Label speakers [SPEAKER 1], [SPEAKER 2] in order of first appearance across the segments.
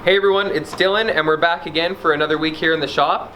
[SPEAKER 1] Hey everyone, it's Dylan and we're back again for another week here in the shop.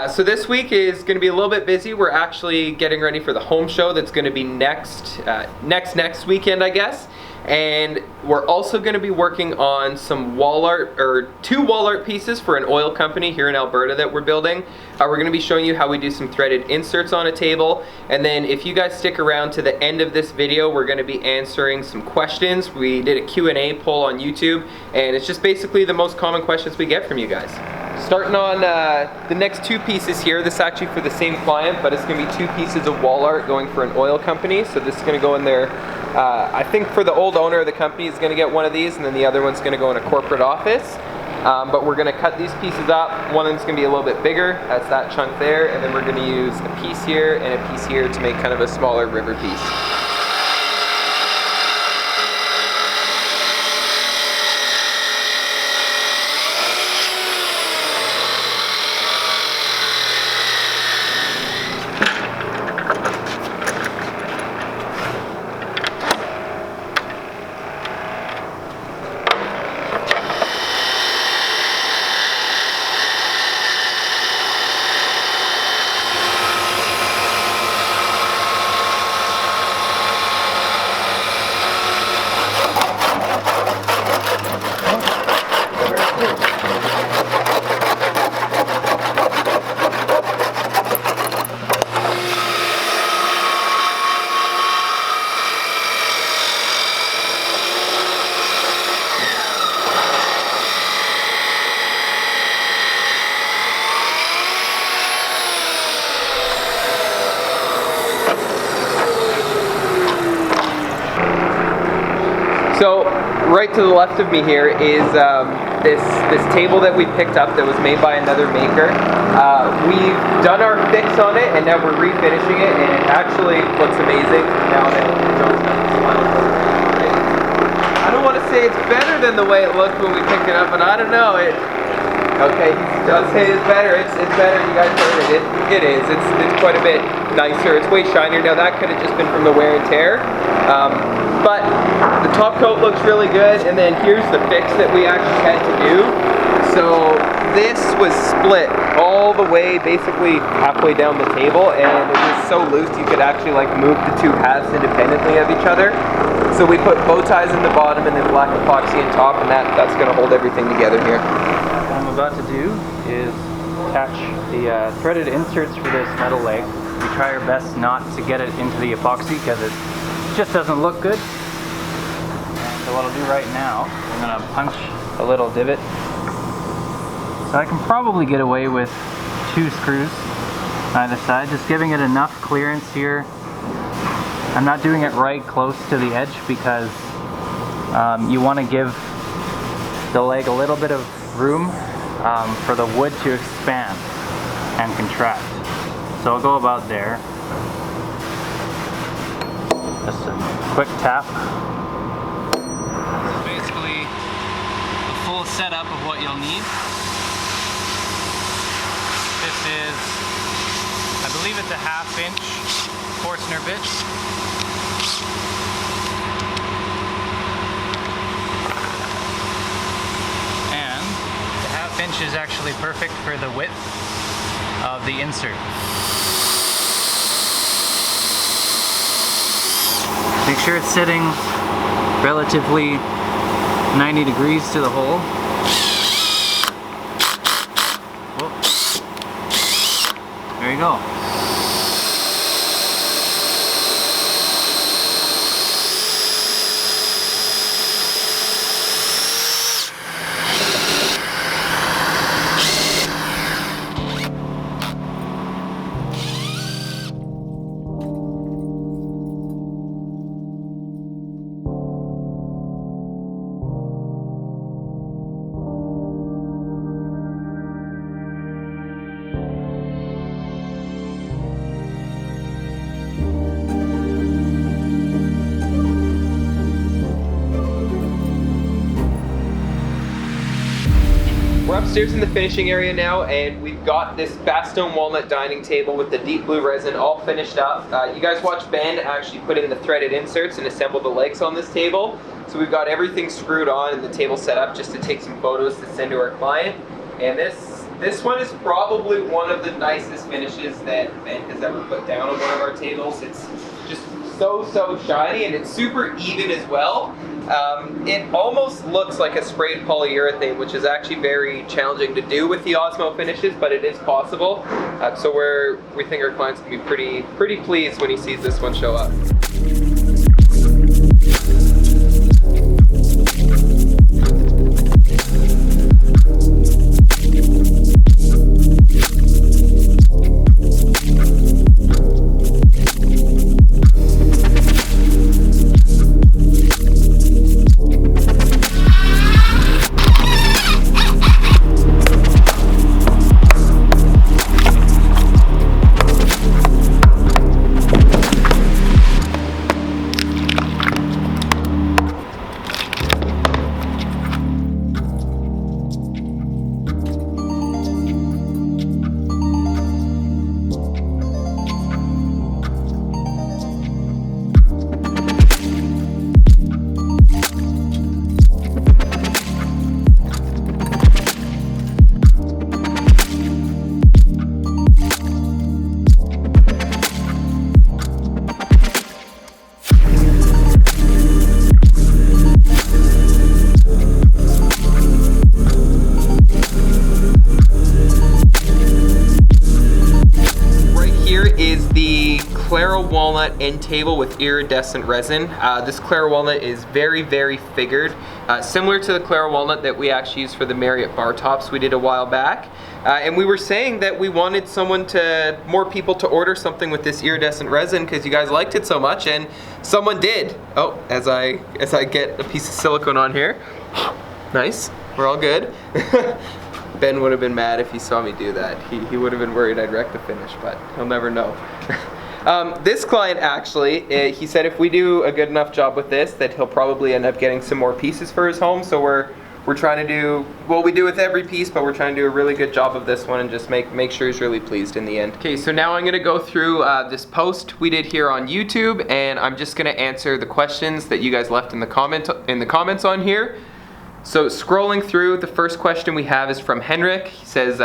[SPEAKER 1] So this week is going to be a little bit busy. We're actually getting ready for the home show that's going to be next weekend, I guess. And we're also going to be working on some wall art, or 2 wall art pieces for an oil company here in Alberta that we're building. We're going to be showing you how we do some threaded inserts on a table. And then if you guys stick around to the end of this video, we're going to be answering some questions. We did a Q&A poll on YouTube, and it's just basically the most common questions we get from you guys. Starting on the next 2 pieces here, this is actually for the same client, but it's going to be 2 pieces of wall art going for an oil company. So this is going to go in there. I think for the old owner of the company is going to get one of these, and then the other one's going to go in a corporate office. But we're going to cut these pieces up. One of them's going to be a little bit bigger, that's that chunk there, and then we're going to use a piece here and a piece here to make kind of a smaller river piece. So right to the left of me here is this table that we picked up that was made by another maker. We've done our fix on it and now we're refinishing it, and it actually looks amazing now that John's got the smile on it. I don't want to say it's better than the way it looked when we picked it up, but I don't know. Okay, he does say it's better. It's better. You guys heard it. It is. It's quite a bit nicer. It's way shinier. Now that could have just been from the wear and tear. But the top coat looks really good, and then here's the fix that we actually had to do. So this was split all the way, basically halfway down the table, and it was so loose you could actually like move the 2 halves independently of each other. So we put bow ties in the bottom and then black epoxy on top, and that's going to hold everything together here.
[SPEAKER 2] What I'm about to do is attach the threaded inserts for this metal leg. We try our best not to get it into the epoxy because it just doesn't look good. And so what I'll do right now, I'm going to punch a little divot. So I can probably get away with 2 screws either side, just giving it enough clearance here. I'm not doing it right close to the edge because you want to give the leg a little bit of room for the wood to expand and contract. So I'll go about there. Just a quick tap. So basically the full setup of what you'll need. This is, I believe it's a 1/2 inch Forstner bit. And the 1/2 inch is actually perfect for the width of the insert. Make sure it's sitting relatively 90 degrees to the hole. Whoa. There you go.
[SPEAKER 1] We're upstairs in the finishing area now, and we've got this Backstone walnut dining table with the deep blue resin all finished up. You guys watched Ben actually put in the threaded inserts and assemble the legs on this table. So we've got everything screwed on and the table set up just to take some photos to send to our client. And this one is probably one of the nicest finishes that Ben has ever put down on one of our tables. It's just so shiny, and it's super even as well. It almost looks like a sprayed polyurethane, which is actually very challenging to do with the Osmo finishes, but it is possible. So we think our client's gonna be pretty pleased when he sees this one show up. Clara Walnut end table with iridescent resin. This Clara Walnut is very figured, similar to the Clara Walnut that we actually used for the Marriott bar tops we did a while back. And we were saying that we wanted more people to order something with this iridescent resin because you guys liked it so much, and someone did. Oh, as I get a piece of silicone on here. Nice, we're all good. Ben would have been mad if he saw me do that. He would have been worried I'd wreck the finish, but he'll never know. This client actually, he said if we do a good enough job with this, that he'll probably end up getting some more pieces for his home. So we're trying to do, well, we do with every piece, but we're trying to do a really good job of this one and just make sure he's really pleased in the end. Okay, so now I'm gonna go through this post we did here on YouTube, and I'm just gonna answer the questions that you guys left in the comments on here. So scrolling through, the first question we have is from Henrik. He says,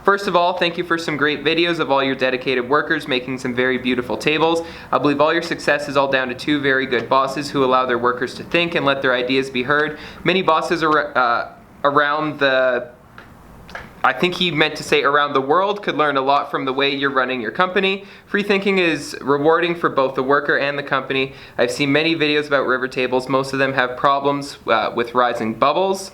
[SPEAKER 1] first of all, thank you for some great videos of all your dedicated workers making some very beautiful tables. I believe all your success is all down to two very good bosses who allow their workers to think and let their ideas be heard. Many bosses around the, I think he meant to say around the world, could learn a lot from the way you're running your company. Free thinking is rewarding for both the worker and the company. I've seen many videos about river tables. Most of them have problems with rising bubbles.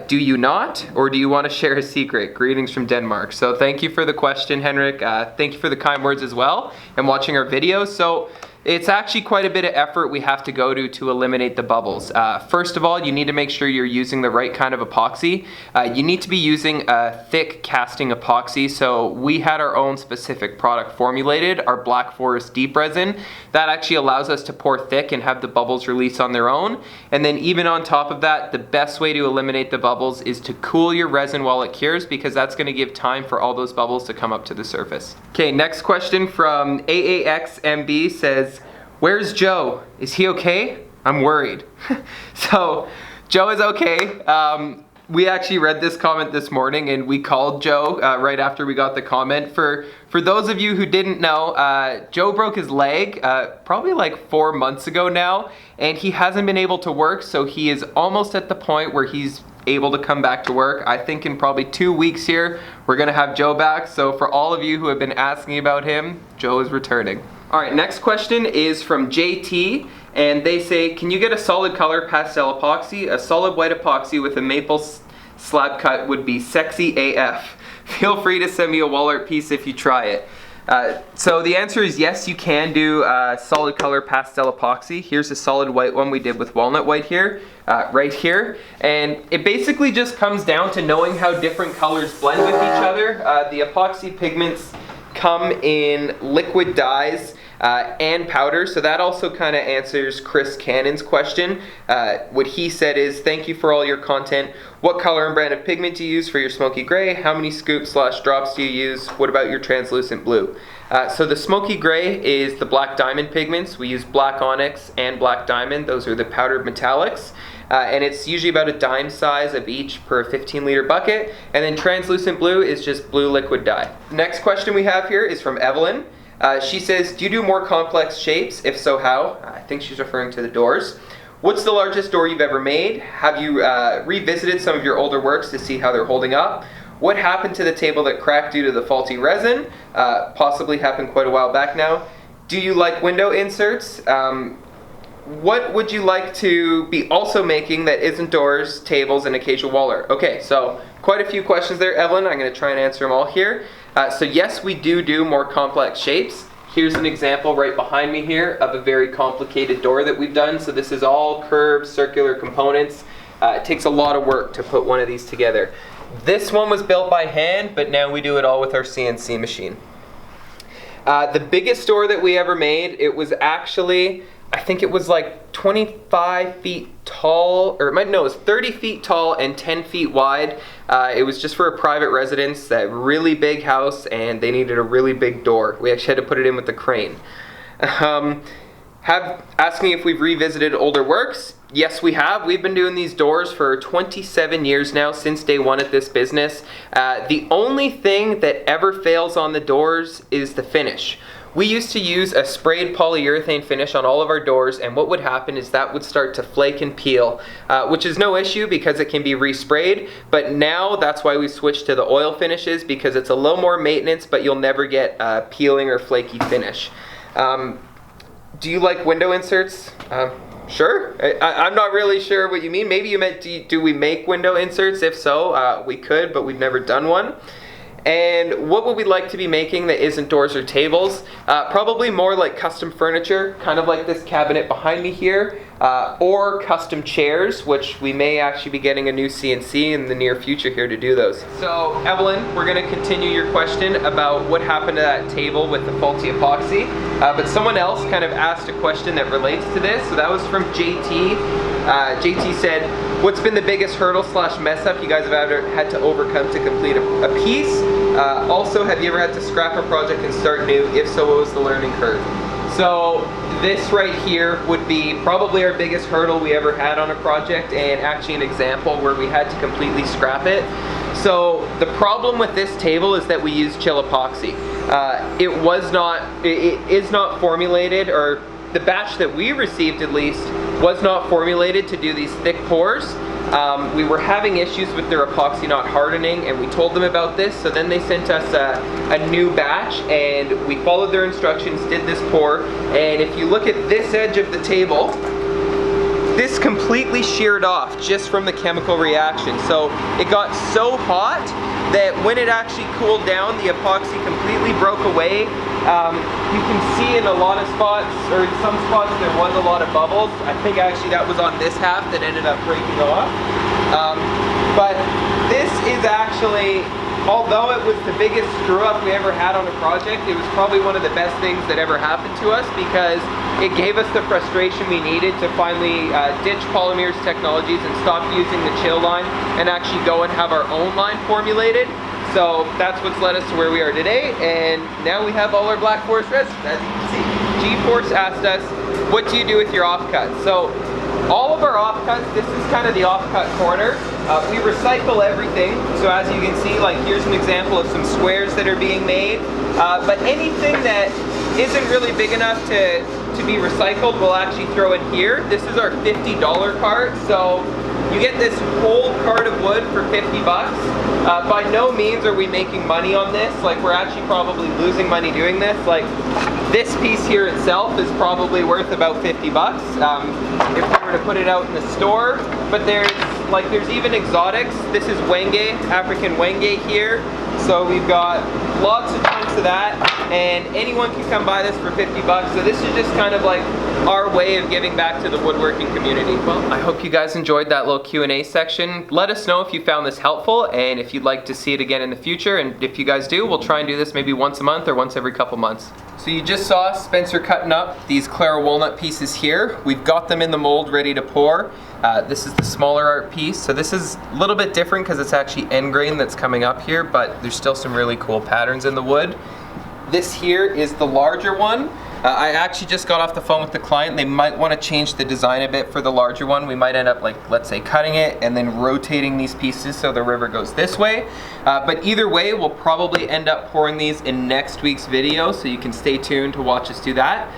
[SPEAKER 1] Do you not? Or do you want to share a secret? Greetings from Denmark. So thank you for the question, Henrik. Thank you for the kind words as well and watching our videos. So it's actually quite a bit of effort we have to go to eliminate the bubbles. First of all, you need to make sure you're using the right kind of epoxy. You need to be using a thick casting epoxy. So we had our own specific product formulated, our Black Forest Deep Resin. That actually allows us to pour thick and have the bubbles release on their own. And then even on top of that, the best way to eliminate the bubbles is to cool your resin while it cures, because that's going to give time for all those bubbles to come up to the surface. Okay, next question from AAXMB says, where's Joe? Is he okay? I'm worried. So Joe is okay. We actually read this comment this morning and we called Joe right after we got the comment. For those of you who didn't know, Joe broke his leg probably like 4 months ago now, and he hasn't been able to work, so he is almost at the point where he's able to come back to work. I think in probably 2 weeks here, we're gonna have Joe back. So for all of you who have been asking about him, Joe is returning. All right, next question is from JT, and they say, can you get a solid color pastel epoxy? A solid white epoxy with a maple slab cut would be sexy AF. Feel free to send me a wall art piece if you try it. So the answer is yes, you can do solid color pastel epoxy. Here's a solid white one we did with walnut white here, right here. And it basically just comes down to knowing how different colors blend with each other. The epoxy pigments come in liquid dyes. and powder. So that also kind of answers Chris Cannon's question. What he said is, thank you for all your content. What color and brand of pigment do you use for your smoky gray? How many scoops / drops do you use? What about your translucent blue? So the smoky gray is the black diamond pigments. We use black onyx and black diamond. Those are the powdered metallics. And it's usually about a dime size of each per 15-liter bucket. And then translucent blue is just blue liquid dye. Next question we have here is from Evelyn. She says, do you do more complex shapes? If so, how? I think she's referring to the doors. What's the largest door you've ever made? Have you revisited some of your older works to see how they're holding up? What happened to the table that cracked due to the faulty resin? Possibly happened quite a while back now. Do you like window inserts? What would you like to be also making that isn't doors, tables, and occasional wall art? Okay, so quite a few questions there, Evelyn. I'm going to try and answer them all here. So yes, we do more complex shapes. Here's an example right behind me here of a very complicated door that we've done. So this is all curved circular components. It takes a lot of work to put one of these together. This one was built by hand, but now we do it all with our CNC machine. The biggest door that we ever made, it was actually, I think it was like 25 feet tall, or it was 30 feet tall and 10 feet wide. It was just for a private residence, that really big house, and they needed a really big door. We actually had to put it in with the crane. Asking if we've revisited older works. Yes, we have. We've been doing these doors for 27 years now, since day one at this business. The only thing that ever fails on the doors is the finish. We used to use a sprayed polyurethane finish on all of our doors, and what would happen is that would start to flake and peel, which is no issue because it can be resprayed, but now that's why we switched to the oil finishes, because it's a little more maintenance, but you'll never get peeling or flaky finish. Do you like window inserts? Sure. I'm not really sure what you mean. Maybe you meant, do we make window inserts? If so, we could, but we've never done one. And what would we like to be making that isn't doors or tables? Probably more like custom furniture, kind of like this cabinet behind me here, or custom chairs, which we may actually be getting a new CNC in the near future here to do those. So Evelyn, we're going to continue your question about what happened to that table with the faulty epoxy, but someone else kind of asked a question that relates to this. So that was from JT. JT said, what's been the biggest hurdle / mess up you guys have ever had to overcome to complete a piece? Also, have you ever had to scrap a project and start new? If so, what was the learning curve? So this right here would be probably our biggest hurdle we ever had on a project, and actually an example where we had to completely scrap it. So the problem with this table is that we use chill epoxy. It is not formulated, or the batch that we received at least was not formulated to do these thick pours. We were having issues with their epoxy not hardening, and we told them about this, so then they sent us a new batch, and we followed their instructions, did this pour, and if you look at this edge of the table, this completely sheared off just from the chemical reaction. So it got so hot that when it actually cooled down, the epoxy completely broke away. You can see in a lot of spots, or in some spots, there was a lot of bubbles. I think actually that was on this half that ended up breaking off. But this is actually, although it was the biggest screw up we ever had on a project, it was probably one of the best things that ever happened to us, because it gave us the frustration we needed to finally ditch Polymer's technologies and stop using the chill line and actually go and have our own line formulated. So that's what's led us to where we are today, and now we have all our Black Forest resin, as you can see. G-Force asked us, what do you do with your offcuts? So all of our offcuts, this is kind of the offcut corner. We recycle everything, so as you can see, like here's an example of some squares that are being made. But anything that isn't really big enough to be recycled, we'll actually throw in here. This is our $50 cart, so you get this whole cart of wood for 50 bucks. By no means are we making money on this. Like, we're actually probably losing money doing this. Like, this piece here itself is probably worth about 50 bucks if we were to put it out in the store. But there's even exotics. This is Wenge, African Wenge here. So we've got lots of chunks of that, and anyone can come buy this for 50 bucks. So this is just kind of like our way of giving back to the woodworking community. Well, I hope you guys enjoyed that little Q&A section. Let us know if you found this helpful and if you'd like to see it again in the future. And if you guys do, we'll try and do this maybe once a month or once every couple months. So you just saw Spencer cutting up these Clara Walnut pieces here. We've got them in the mold ready to pour. This is the smaller art piece. So this is a little bit different because it's actually end grain that's coming up here, but there's still some really cool patterns in the wood. This here is the larger one. I actually just got off the phone with the client. They might want to change the design a bit for the larger one. We might end up, like, let's say cutting it and then rotating these pieces so the river goes this way. But either way, we'll probably end up pouring these in next week's video, so you can stay tuned to watch us do that.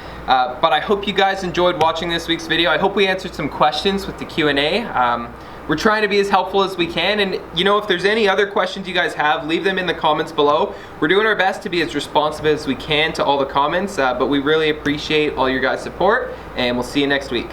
[SPEAKER 1] But I hope you guys enjoyed watching this week's video. I hope we answered some questions with the Q&A. We're trying to be as helpful as we can, and you know, if there's any other questions you guys have, leave them in the comments below. We're doing our best to be as responsive as we can to all the comments, but we really appreciate all your guys' support, and we'll see you next week.